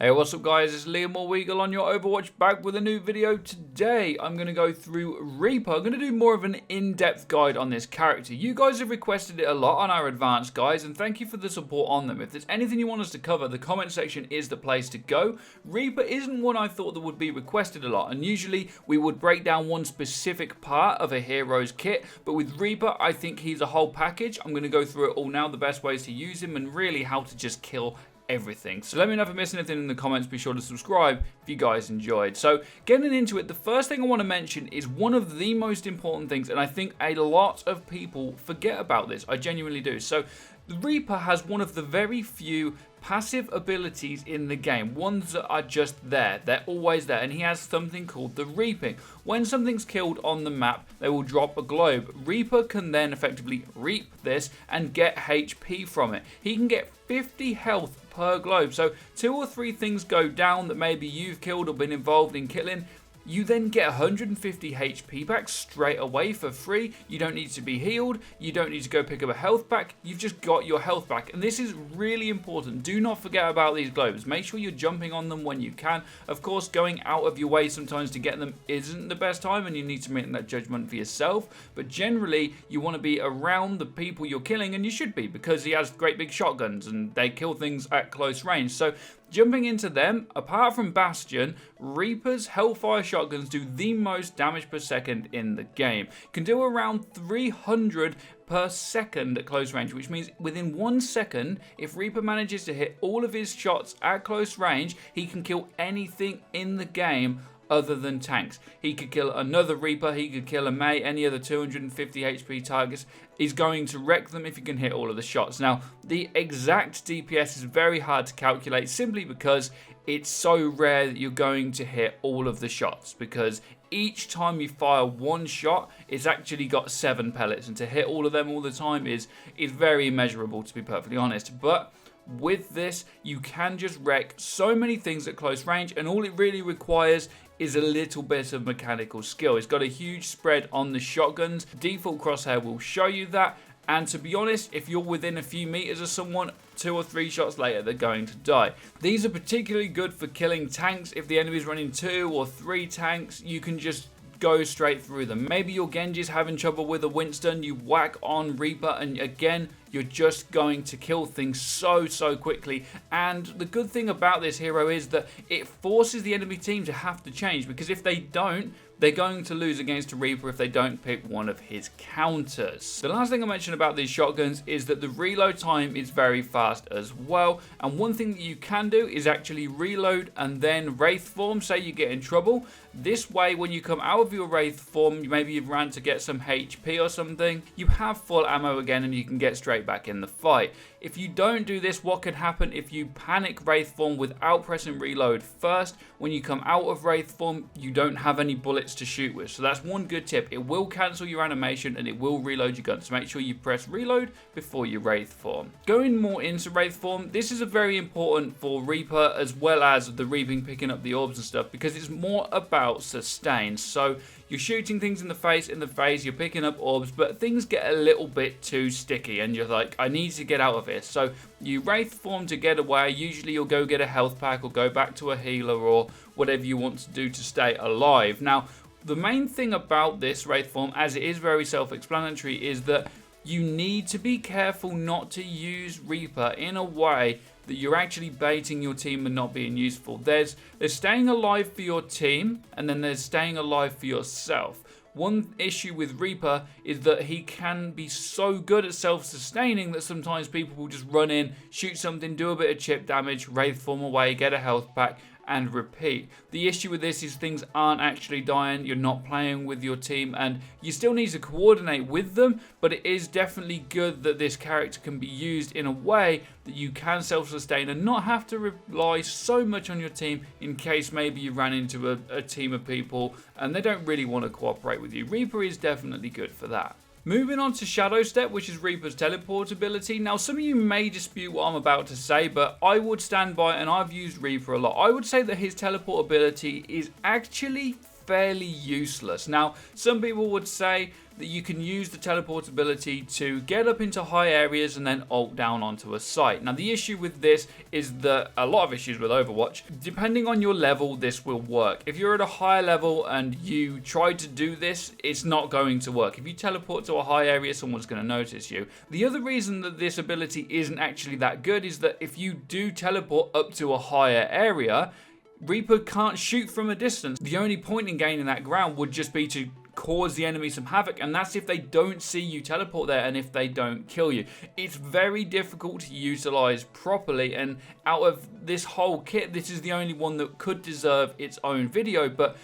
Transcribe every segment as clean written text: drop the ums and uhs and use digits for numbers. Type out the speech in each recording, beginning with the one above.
Hey, what's up guys, it's Liam or Weagle on your Overwatch, back with a new video. Today I'm going to go through Reaper. I'm going to do more of an in-depth guide on this character. You guys have requested it a lot on our advanced guides, and thank you for the support on them. If there's anything you want us to cover, the comment section is the place to go. Reaper isn't one I thought that would be requested a lot, and usually we would break down one specific part of a hero's kit, but with Reaper I think he's a whole package. I'm going to go through it all now, the best ways to use him, and really how to just kill everything. So let me know if I missed anything in the comments. Be sure to subscribe if you guys enjoyed. So getting into it, the first thing I want to mention is one of the most important things, and I think a lot of people forget about this. I genuinely do. So the Reaper has one of the very few passive abilities in the game, ones that are just there. They're always there, and he has something called the reaping. When something's killed on the map, they will drop a globe. Reaper can then effectively reap this and get HP from it. He can get 50 health per globe, so 2 or 3 things go down that maybe you've killed or been involved in killing. You then get 150 HP back straight away for free. You don't need to be healed. You don't need to go pick up a health pack. You've just got your health back. And this is really important. Do not forget about these globes. Make sure you're jumping on them when you can. Of course, going out of your way sometimes to get them isn't the best time, and you need to make that judgment for yourself. But generally, you want to be around the people you're killing, and you should be, because he has great big shotguns and they kill things at close range. So jumping into them, apart from Bastion, Reaper's Hellfire shotguns do the most damage per second in the game. Can do around 300 per second at close range, which means within 1 second, if Reaper manages to hit all of his shots at close range, he can kill anything in the game other than tanks. He could kill another Reaper, he could kill a Mei, any other 250 HP targets. He's going to wreck them if you can hit all of the shots. Now, the exact DPS is very hard to calculate simply because it's so rare that you're going to hit all of the shots, because each time you fire one shot, it's actually got 7 pellets, and to hit all of them all the time is very immeasurable, to be perfectly honest. But with this, you can just wreck so many things at close range, and all it really requires is a little bit of mechanical skill. It's got a huge spread on the shotguns. Default crosshair will show you that. And to be honest, if you're within a few meters of someone, 2 or 3 shots later, they're going to die. These are particularly good for killing tanks. If the enemy's running 2 or 3 tanks, you can just go straight through them. Maybe your Genji's having trouble with a Winston, you whack on Reaper, and again, you're just going to kill things so quickly. And the good thing about this hero is that it forces the enemy team to have to change, because if they don't, they're going to lose against a Reaper if they don't pick one of his counters. The last thing I mentioned about these shotguns is that the reload time is very fast as well. And one thing that you can do is actually reload and then wraith form. Say you get in trouble. This way, when you come out of your wraith form, maybe you've ran to get some HP or something, you have full ammo again and you can get straight back in the fight. If you don't do this, what could happen if you panic wraith form without pressing reload first? When you come out of wraith form, you don't have any bullets to shoot with. So that's one good tip. It will cancel your animation and it will reload your gun. So make sure you press reload before you wraith form. Going more into wraith form, this is a very important for Reaper as well as the reaping, picking up the orbs and stuff, because it's more about sustain. So you're shooting things in the face, you're picking up orbs, but things get a little bit too sticky and you're like, I need to get out of it. So you wraith form to get away. Usually you'll go get a health pack or go back to a healer or whatever you want to do to stay alive. Now, the main thing about this wraith form, as it is very self-explanatory, is that you need to be careful not to use Reaper in a way that you're actually baiting your team and not being useful. There's staying alive for your team, and then there's staying alive for yourself. One issue with Reaper is that he can be so good at self-sustaining that sometimes people will just run in, shoot something, do a bit of chip damage, wraith form away, get a health pack, and repeat. The issue with this is things aren't actually dying, you're not playing with your team, and you still need to coordinate with them, but it is definitely good that this character can be used in a way that you can self-sustain and not have to rely so much on your team in case maybe you ran into a team of people and they don't really want to cooperate with you. Reaper is definitely good for that. Moving on to Shadow Step, which is Reaper's teleport ability. Now, some of you may dispute what I'm about to say, but I would stand by, and I've used Reaper a lot. I would say that his teleport ability is actually fairly useless. Now, some people would say that you can use the teleportability to get up into high areas and then ult down onto a site. Now, the issue with this is that a lot of issues with Overwatch, depending on your level, this will work. If you're at a higher level and you try to do this, it's not going to work. If you teleport to a high area, someone's going to notice you. The other reason that this ability isn't actually that good is that if you do teleport up to a higher area, Reaper can't shoot from a distance. The only point in gaining that ground would just be to cause the enemy some havoc, and that's if they don't see you teleport there and if they don't kill you. It's very difficult to utilize properly, and out of this whole kit, this is the only one that could deserve its own video, but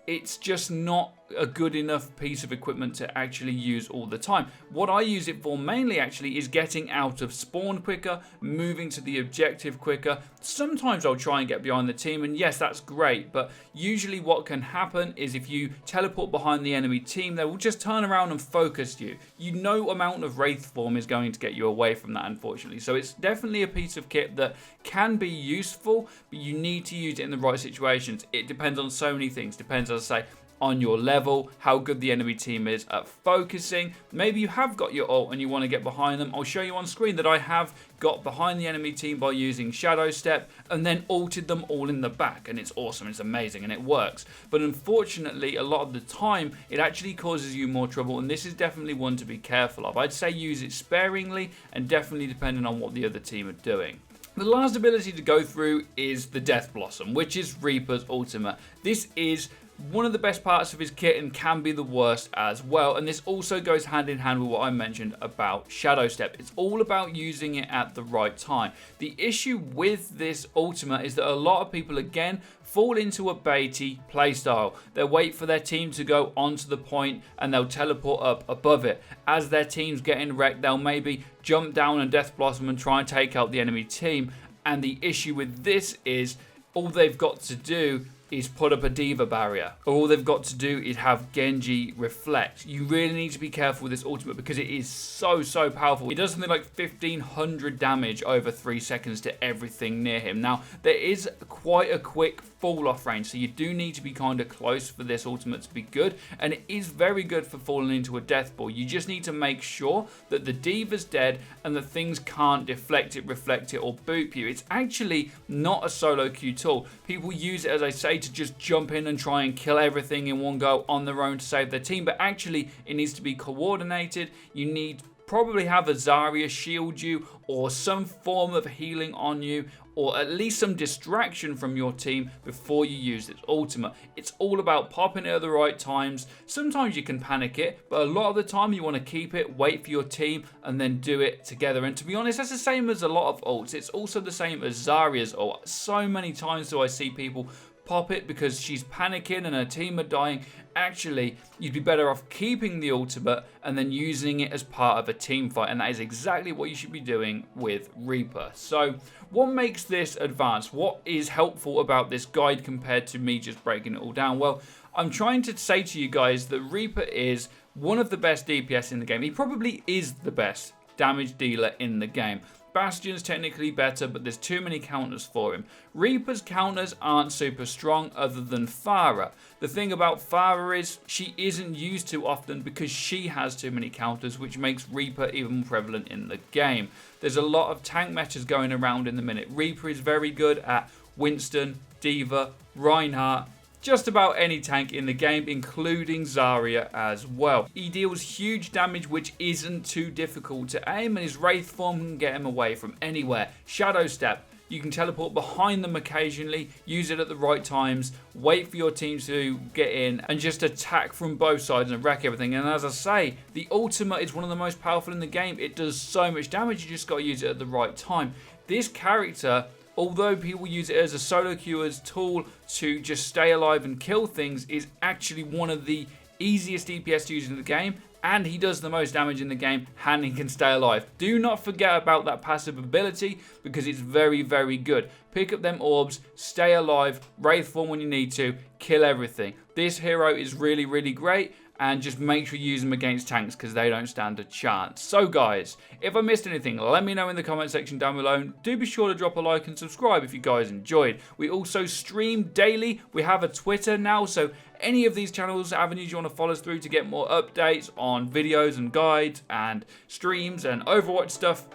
it's just not a good enough piece of equipment to actually use all the time. What I use it for mainly actually is getting out of spawn quicker, moving to the objective quicker. Sometimes I'll try and get behind the team, and yes, that's great, but usually what can happen is if you teleport behind the enemy team, they will just turn around and focus you. No amount of wraith form is going to get you away from that, unfortunately. So it's definitely a piece of kit that can be useful, but you need to use it in the right situations. It depends on so many things. Depends, as I say, on your level, how good the enemy team is at focusing. Maybe you have got your ult and you want to get behind them. I'll show you on screen that I have got behind the enemy team by using Shadow Step and then ulted them all in the back, and it's awesome, it's amazing, and it works. But unfortunately, a lot of the time, it actually causes you more trouble, and this is definitely one to be careful of. I'd say use it sparingly and definitely depending on what the other team are doing. The last ability to go through is the Death Blossom, which is Reaper's ultimate. This is one of the best parts of his kit and can be the worst as well, and this also goes hand in hand with what I mentioned about Shadow Step. It's all about using it at the right time. The issue with this ultimate is that a lot of people again fall into a baity playstyle. They'll wait for their team to go onto the point and they'll teleport up above it. As their team's getting wrecked, they'll maybe jump down and Death Blossom and try and take out the enemy team, and the issue with this is all they've got to do is put up a diva barrier. All they've got to do is have Genji reflect. You really need to be careful with this ultimate because it is so powerful. It does something like 1500 damage over 3 seconds to everything near him. Now, there is quite a quick fall off range, so you do need to be kind of close for this ultimate to be good, and it is very good for falling into a death ball. You just need to make sure that the diva's dead and that things can't deflect it, reflect it, or boop you. It's actually not a solo queue tool. People use it, as I say, to just jump in and try and kill everything in one go on their own to save their team, but actually it needs to be coordinated. You need probably have a Zarya shield you or some form of healing on you, or at least some distraction from your team before you use its ultimate. It's all about popping it at the right times. Sometimes you can panic it, but a lot of the time you want to keep it, wait for your team, and then do it together. And to be honest, that's the same as a lot of ults. It's also the same as Zarya's ult. So many times do I see people pop it because she's panicking and her team are dying. Actually, you'd be better off keeping the ultimate and then using it as part of a team fight, and that is exactly what you should be doing with Reaper. So what makes this advanced? What is helpful about this guide compared to me just breaking it all down? Well, I'm trying to say to you guys that Reaper is one of the best DPS in the game. He probably is the best damage dealer in the game. Bastion's technically better, but there's too many counters for him. Reaper's counters aren't super strong other than Pharah. The thing about Pharah is she isn't used too often because she has too many counters, which makes Reaper even more prevalent in the game. There's a lot of tank metas going around in the minute. Reaper is very good at Winston, Diva, Reinhardt, just about any tank in the game, including Zarya as well. He deals huge damage, which isn't too difficult to aim, and his wraith form can get him away from anywhere. Shadow Step, you can teleport behind them occasionally, use it at the right times, wait for your team to get in, and just attack from both sides and wreck everything. And as I say, the ultimate is one of the most powerful in the game. It does so much damage, you just got to use it at the right time. This character, although people use it as a solo queuer's tool to just stay alive and kill things, is actually one of the easiest DPS to use in the game, and he does the most damage in the game, and he can stay alive. Do not forget about that passive ability because it's very good. Pick up them orbs, stay alive, wraith form when you need to, kill everything. This hero is really great, and just make sure you use them against tanks because they don't stand a chance. So guys, if I missed anything, let me know in the comment section down below. Do be sure to drop a like and subscribe if you guys enjoyed. We also stream daily. We have a Twitter now, so any of these channels, avenues you want to follow us through to get more updates on videos and guides and streams and Overwatch stuff,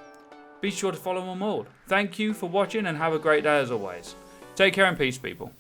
be sure to follow them all. Thank you for watching and have a great day as always. Take care and peace, people.